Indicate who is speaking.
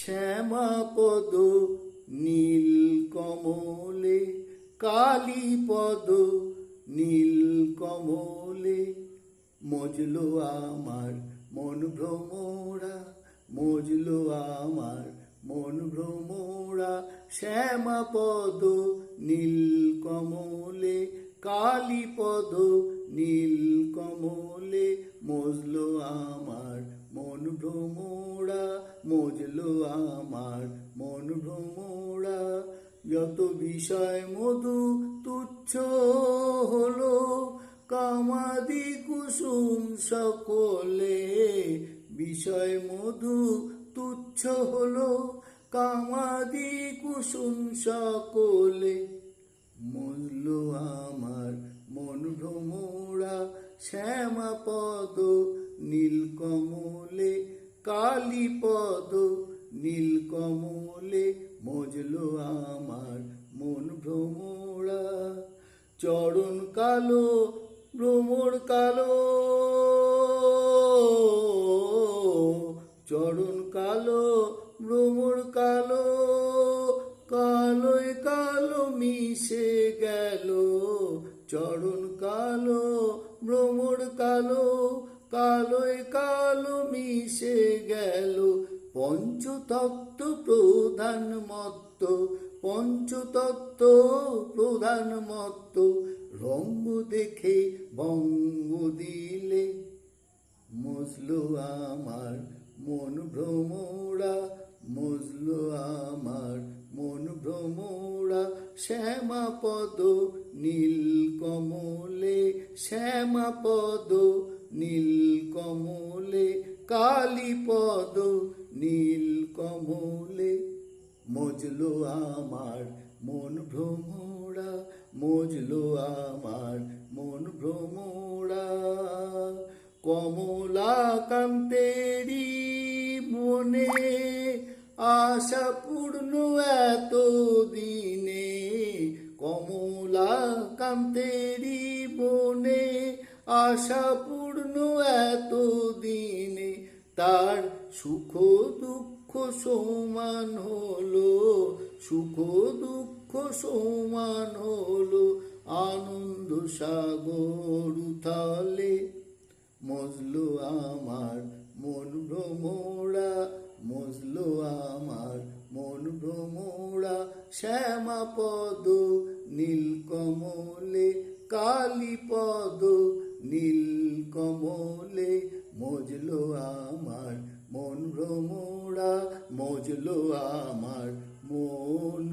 Speaker 1: শ্যামাপদ নীল কমলে, কালীপদ নীল কমলে, মজলো আমার মন ভ্রমরা, মজলো আমার মন ভ্রমরা। শ্যামাপদ নীল কমলে, কালীপদ নীল কমলে, মজলো আমার মন ভ্রমরা, মজলো আমার মন ভ্রমরা। যত বিষয় মধু তুচ্ছ হলো, কামাদি কুসুম সকলে। বিষয় মধু তুচ্ছ হলো, কামাদি কুসুম সকলে, মজলো আমার মন ভ্রমরা। শ্যামাপদ নীল কমলে, কালীপদ নীল কমলে, মজলো আমার মন ভ্রমরা। চরণ কালো ভ্রমর কালো, চরণ কালো ভ্রমর কালো, কালোয় কালো মিশে গেল। চরণ কালো ভ্রমর কালো, কালোয় কালো মিশে গেল। পঞ্চতত্ত্ব প্রধান মত্ত, পঞ্চতত্ত্ব প্রধান মত্ত, রঙ্গ দেখে ভঙ্গ দিলে, মজলো আমার মন ভ্রমরা, মজলো আমার মন ভ্রমরা। শ্যামাপদ নীল কমলে, শ্যামাপদ নীল কমলে, কালীপদ নীল কমলে, মজলো আমার মন ভ্রমরা, মজলো আমার মন ভ্রমরা। কমলাকান্তেরি মনে আশা পূর্ণ এত দিনে, কমলাকান্তেরি মনে আশা পূর্ণ এত দিনে। তার সুখ দুঃখ সমান হলো, সুখ দুঃখ সমান হলো, আনন্দ সাগর উথালে, মজলো আমার মন ভ্রমরা, মজলো আমার মন ভ্রমরা। শ্যামাপদ নীল কমলে, কালীপদ নীল কমলে, মজলো আমার মন ভ্রমরা, মজলো আমার মন